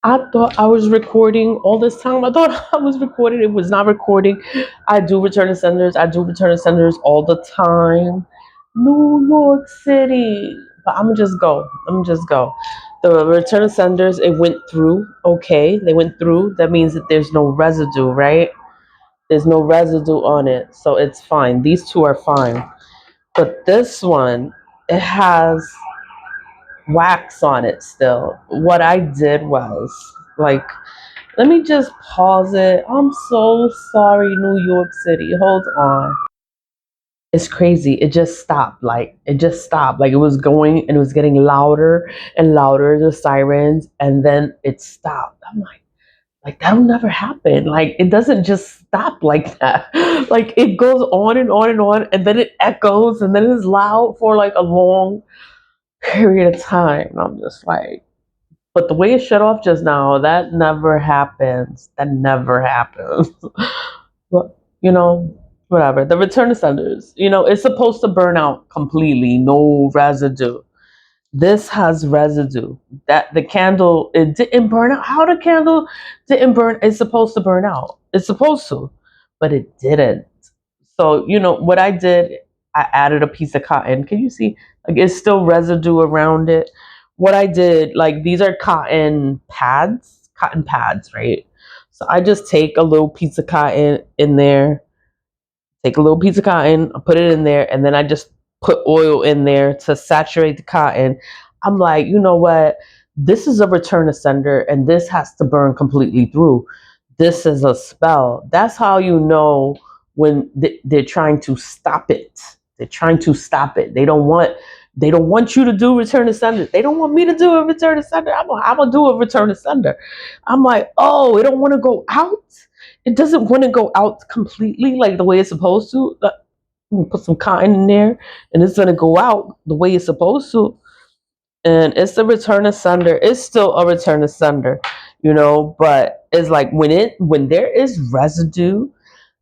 I thought I was recording all this time. I thought I was recording. It was not recording. I do return to senders. I do return to senders all the time. New York City. But I'm gonna just go. I'm gonna just go. The return to senders, it went through. Okay, they went through. That means that there's no residue, right? There's no residue on it, so it's fine. These two are fine. But this one, it has wax on it still. What I did was like, let me just pause it. I'm so sorry, New York City. Hold on. It's crazy. It just stopped. Like it just stopped. Like it was going and it was getting louder and louder, the sirens, and then it stopped. I'm like that'll never happen. Like it doesn't just stop like that. Like it goes on and on and on, and then it echoes, and then it's loud for like a long period of time. And I'm just like, but the way it shut off just now, that never happens. That never happens. But whatever. The return to senders, it's supposed to burn out completely, no residue. This has residue. That the candle, it didn't burn out. How the candle didn't burn? It's supposed to burn out. It's supposed to, but it didn't. So what I did, I added a piece of cotton. Can you see? Like it's still residue around it. What I did, like these are cotton pads, right? So I just take a little piece of cotton in there, take a little piece of cotton, I put it in there, and then I just put oil in there to saturate the cotton. I'm like, you know what? This is a return to sender, and this has to burn completely through. This is a spell. That's how you know when they're trying to stop it. They're trying to stop it. They don't want you to do return to sender. They don't want me to do a return to sender. I'm gonna do a return to sender. I'm like, oh, it don't want to go out. It doesn't want to go out completely like the way it's supposed to. Put some cotton in there, and it's gonna go out the way it's supposed to. And it's a return to sender. It's still a return to sender, But it's like when there is residue,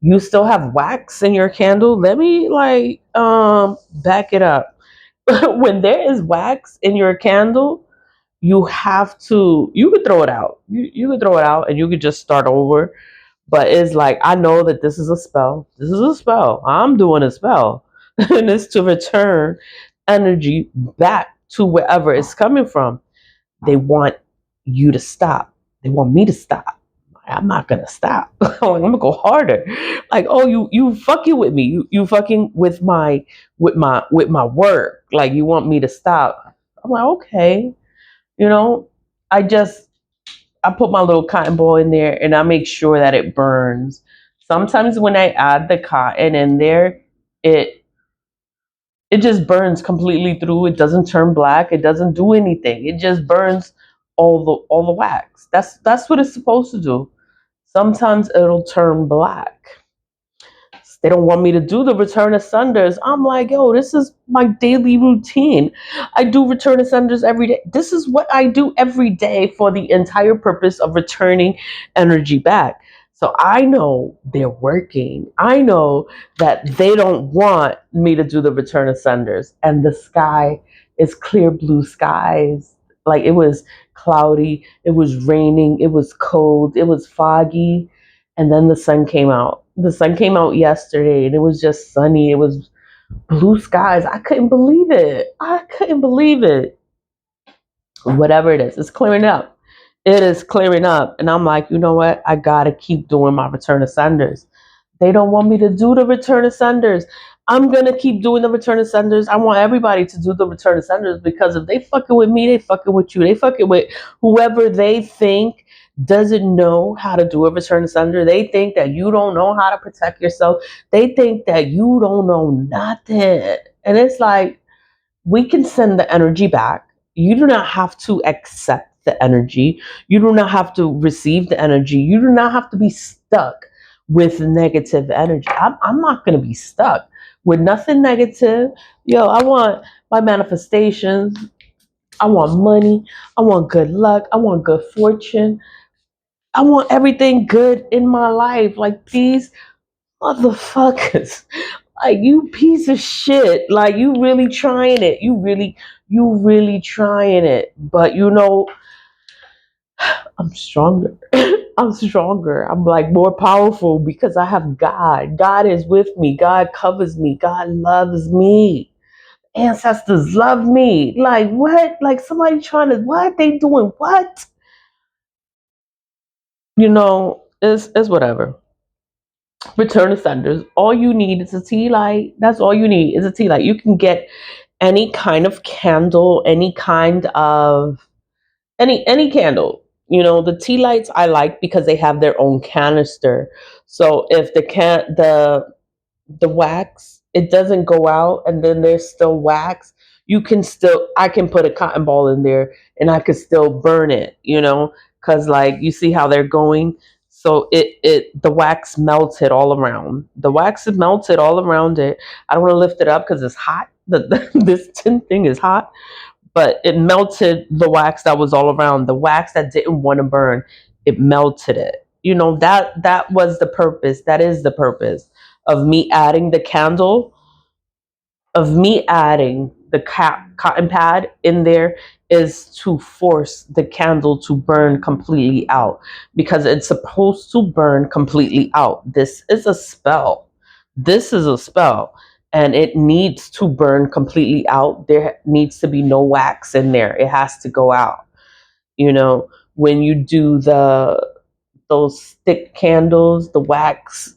you still have wax in your candle. Let me back it up. When there is wax in your candle, you could throw it out. You could throw it out and you could just start over. But it's like, I know that this is a spell. This is a spell. I'm doing a spell. And it's to return energy back to wherever it's coming from. They want you to stop. They want me to stop. I'm not gonna stop. I'm gonna go harder. Like, oh, you fucking with me. You fucking with my work. Like you want me to stop. I'm like, okay. You know, I just I put my little cotton ball in there and I make sure that it burns. Sometimes when I add the cotton in there, it it just burns completely through. It doesn't turn black. It doesn't do anything. It just burns all the wax. That's what it's supposed to do. Sometimes it'll turn black. They don't want me to do the return of sunders. I'm like, yo, this is my daily routine. I do return of sunders every day. This is what I do every day for the entire purpose of returning energy back. So I know they're working. I know that they don't want me to do the return of sunders. And the sky is clear blue skies. Like it was cloudy, it was raining, it was cold, it was foggy, and then the sun came out. The sun came out yesterday and it was just sunny. It was blue skies. I couldn't believe it. I couldn't believe it. Whatever it is, it's clearing up. It is clearing up. And I'm like, you know what? I got to keep doing my return of senders. They don't want me to do the return of senders. I'm going to keep doing the return of senders. I want everybody to do the return of senders because if they fucking with me, they fucking with you. They fucking with whoever they think doesn't know how to do a return of sender. They think that you don't know how to protect yourself. They think that you don't know nothing. And it's like, we can send the energy back. You do not have to accept the energy. You do not have to receive the energy. You do not have to be stuck with negative energy. I'm not going to be stuck with nothing negative. Yo, I want my manifestations. I want money. I want good luck. I want good fortune. I want everything good in my life. Like these motherfuckers. Like you piece of shit. Like you really trying it. You really trying it. But I'm stronger. I'm stronger. I'm like more powerful because I have God. God is with me. God covers me. God loves me. Ancestors love me. Like what? Like somebody trying to what? They doing what? It's whatever. Return to senders. All you need is a tea light. That's all you need is a tea light. You can get any kind of candle, any candle. The tea lights I like because they have their own canister. So if the wax, it doesn't go out and then there's still wax, I can put a cotton ball in there and I could still burn it, because like you see how they're going. So the wax melted all around. The wax is melted all around it. I don't want to lift it up because it's hot. This tin thing is hot, but it melted the wax that was all around. The wax that didn't want to burn, it melted it. That was the purpose. That is the purpose of me adding the candle, of me adding the cotton pad in there, is to force the candle to burn completely out, because it's supposed to burn completely out. This is a spell. This is a spell. And it needs to burn completely out. There needs to be no wax in there. It has to go out. When you do those stick candles, the wax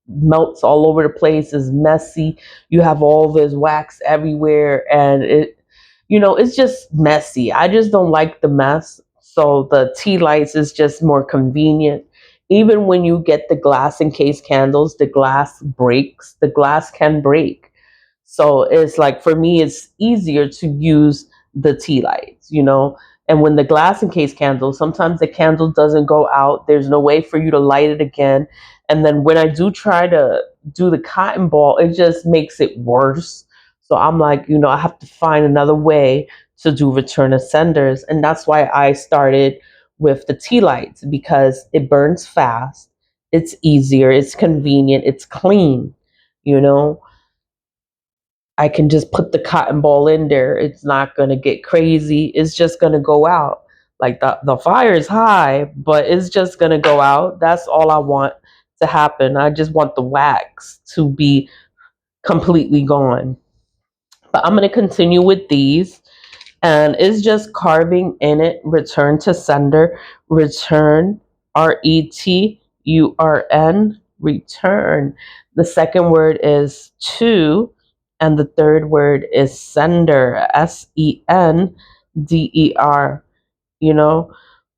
melts all over the place, is messy. You have all this wax everywhere, and it's just messy. I just don't like the mess. So the tea lights is just more convenient. Even when you get the glass encased candles, the glass breaks. The glass can break. So it's like, for me, it's easier to use the tea lights. And when the glass encased candle, sometimes the candle doesn't go out. There's no way for you to light it again. And then when I do try to do the cotton ball, it just makes it worse. So I'm like, I have to find another way to do return of senders. And that's why I started with the tea lights, because it burns fast. It's easier. It's convenient. It's clean. You know, I can just put the cotton ball in there. It's not going to get crazy. It's just going to go out. Like the fire is high, but it's just going to go out. That's all I want to happen. I just want the wax to be completely gone. But I'm going to continue with these. And it's just carving in it, return to sender, return, return, return. The second word is to, and the third word is sender, sender. You know,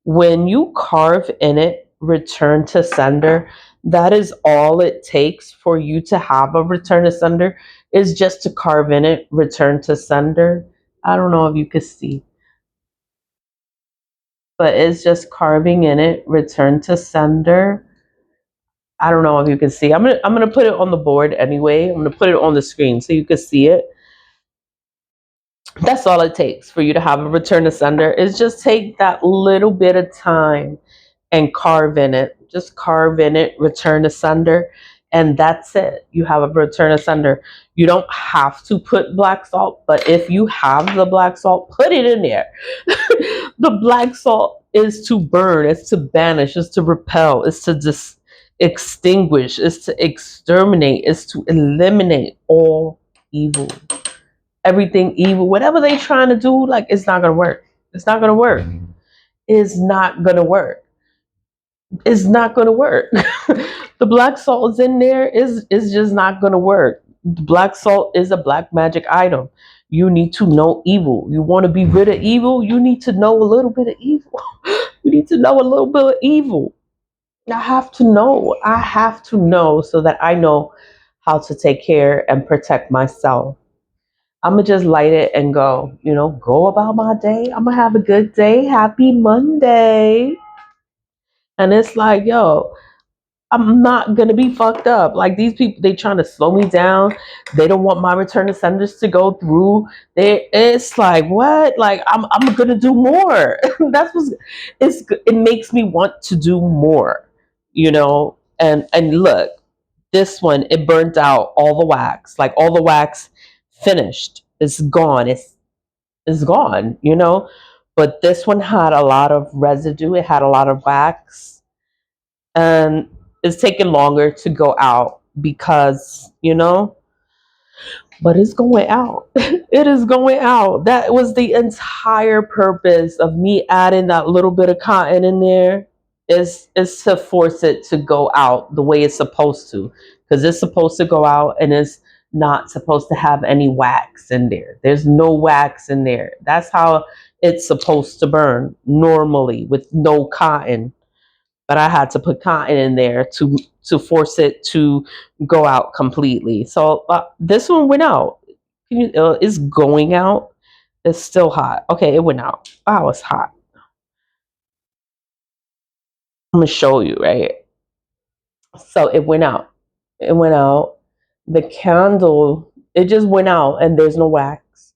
when you carve in it, return to sender, that is all it takes for you to have a return to sender, is just to carve in it, return to sender. I don't know if you could see, but it's just carving in it, return to sender. I don't know if you can see. I'm gonna put it on the board anyway. I'm gonna put it on the screen so you can see it. That's all it takes for you to have a return to sender, is just take that little bit of time and carve in it. Just carve in it, return to sender, and that's it. You have a return to sender. You don't have to put black salt, but if you have the black salt, put it in there. The black salt is to burn, it's to banish, it's to repel, it's to extinguish, it's to exterminate, it's to eliminate all evil. Everything evil, whatever they trying to do, like, it's not gonna work. It's not gonna work. It's not gonna work. It's not gonna work. The black salt is in there, is just not gonna work. The black salt is a black magic item. You need to know evil. You want to be rid of evil, you need to know a little bit of evil. You need to know a little bit of evil. I have to know. I have to know so that I know how to take care and protect myself. I'm gonna just light it and go about my day. I'm gonna have a good day. Happy Monday. And it's like, yo, I'm not gonna be fucked up. Like, these people, they trying to slow me down. They don't want my return to senders to go through. It's like, what? Like, I'm gonna do more. That's it makes me want to do more, And look, this one, it burnt out all the wax. Like, all the wax finished. It's gone. It's gone. But this one had a lot of residue, it had a lot of wax, and it's taking longer to go out because, but it's going out. It is going out. That was the entire purpose of me adding that little bit of cotton in there, is to force it to go out the way it's supposed to, because it's supposed to go out and it's not supposed to have any wax in there. There's no wax in there. That's how it's supposed to burn normally with no cotton, but I had to put cotton in there to force it to go out completely. So this one went out. It's going out. It's still hot. Okay, it went out. Wow, it's hot. I'm gonna show you, right? So it went out. It went out. The candle, it just went out, and there's no wax.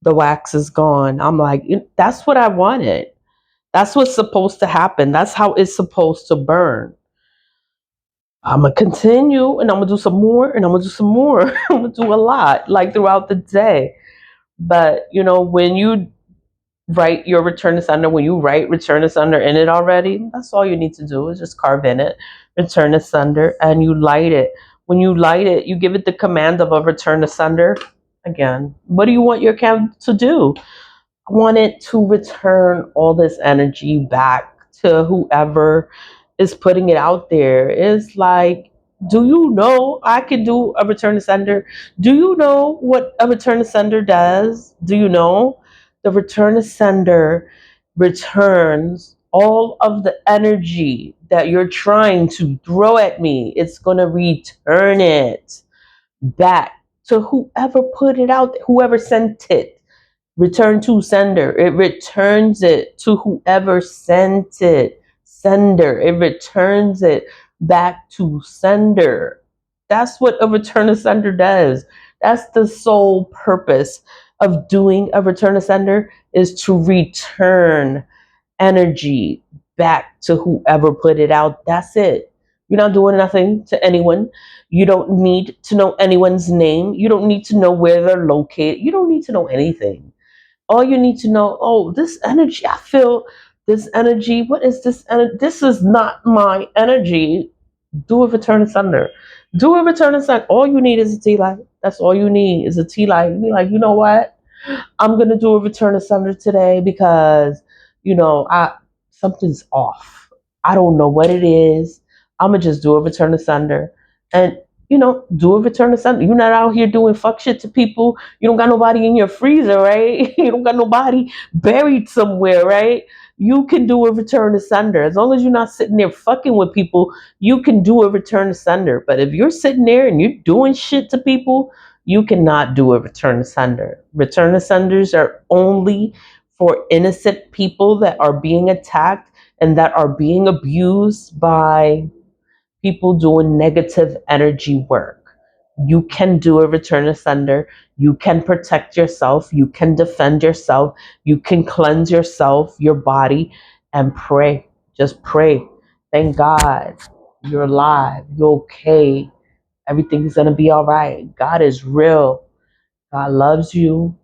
The wax is gone. I'm like, that's what I wanted. That's what's supposed to happen. That's how it's supposed to burn. I'm gonna continue, and I'm gonna do some more, and I'm gonna do some more. I'm gonna do a lot, like throughout the day. But when you write your return to sender, when you write return to sender in it already, that's all you need to do is just carve in it, return to sender, and you light it. When you light it, you give it the command of a return to sender. Again, what do you want your candle to do? I want it to return all this energy back to whoever is putting it out there. It's like, do you know I can do a return to sender? Do you know what a return to sender does? Do you know the return to sender returns all of the energy that you're trying to throw at me? It's going to return it back to whoever put it out, whoever sent it. Return to sender. It returns it to whoever sent it. Sender. It returns it back to sender. That's what a return to sender does. That's the sole purpose of doing a return to sender, is to return energy back to whoever put it out. That's it. You're not doing nothing to anyone. You don't need to know anyone's name. You don't need to know where they're located. You don't need to know anything. All you need to know, oh, this energy, I feel this energy. What is this energy? This is not my energy. Do a return asunder. Do a return asunder. All you need is a tea light. That's all you need is a tea light. You be like, you know what? I'm gonna do a return asunder today because, I something's off. I don't know what it is. I'm gonna just do a return asunder, and do a return asunder. You're not out here doing fuck shit to people. You don't got nobody in your freezer, right? You don't got nobody buried somewhere, right? You can do a return asunder as long as you're not sitting there fucking with people. You can do a return asunder. But if you're sitting there and you're doing shit to people, you cannot do a return asunder. Return asunders are only for innocent people that are being attacked and that are being abused by people doing negative energy work. You can do a return asunder. You can protect yourself. You can defend yourself. You can cleanse yourself, your body, and pray. Just pray. Thank God you're alive. You're okay. Everything's going to be all right. God is real. God loves you.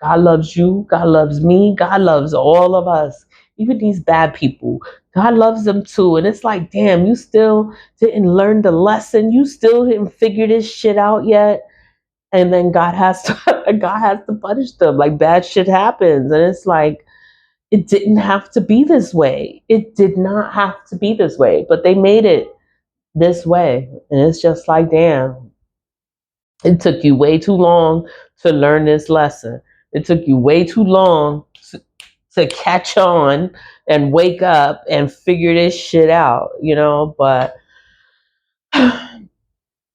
God loves you. God loves me. God loves all of us, even these bad people. God loves them too. And it's like, damn, you still didn't learn the lesson. You still didn't figure this shit out yet. And then God has to God has to punish them. Like bad shit happens. And it's like, it didn't have to be this way. It did not have to be this way. But they made it this way. And it's just like, damn, it took you way too long to learn this lesson. It took you way too long to catch on and wake up and figure this shit out, but I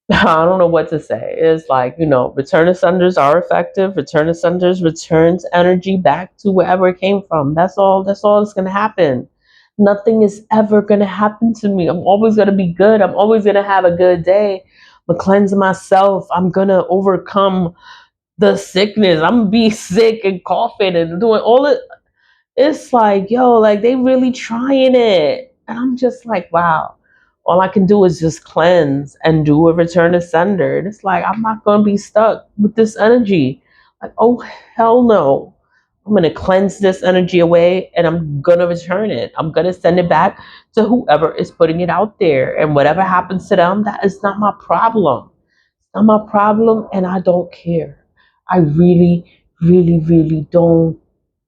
don't know what to say. It's like, return asunders are effective. Return asunders returns energy back to wherever it came from. That's all that's gonna happen. Nothing is ever gonna happen to me. I'm always gonna be good. I'm always gonna have a good day. I'm gonna cleanse myself. I'm gonna overcome the sickness. I'm gonna be sick and coughing and doing all it. It's like, yo, like they really trying it. And I'm just like, wow. All I can do is just cleanse and do a return to sender. And it's like, I'm not going to be stuck with this energy. Like, oh, hell no. I'm going to cleanse this energy away and I'm going to return it. I'm going to send it back to whoever is putting it out there. And whatever happens to them, that is not my problem. It's not my problem and I don't care. I really, really, really don't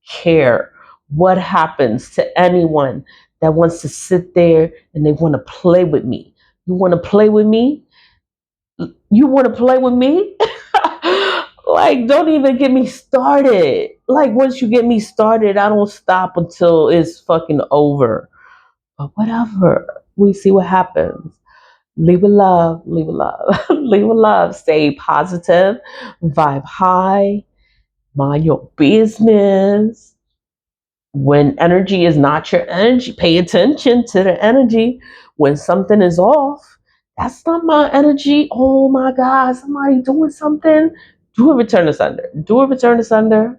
care what happens to anyone that wants to sit there and they want to play with me. You want to play with me? You want to play with me? Like, don't even get me started. Like, once you get me started, I don't stop until it's fucking over. But whatever. We see what happens. Leave with love. Leave with love. Leave with love. Stay positive. Vibe high. Mind your business. When energy is not your energy, pay attention to the energy. When something is off, that's not my energy. Oh my God, somebody doing something. Do a return to sender. Do a return to sender.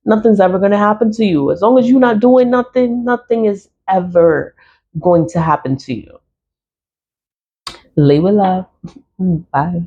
Nothing's ever going to happen to you. As long as you're not doing nothing, nothing is ever going to happen to you. Leave with love. Bye.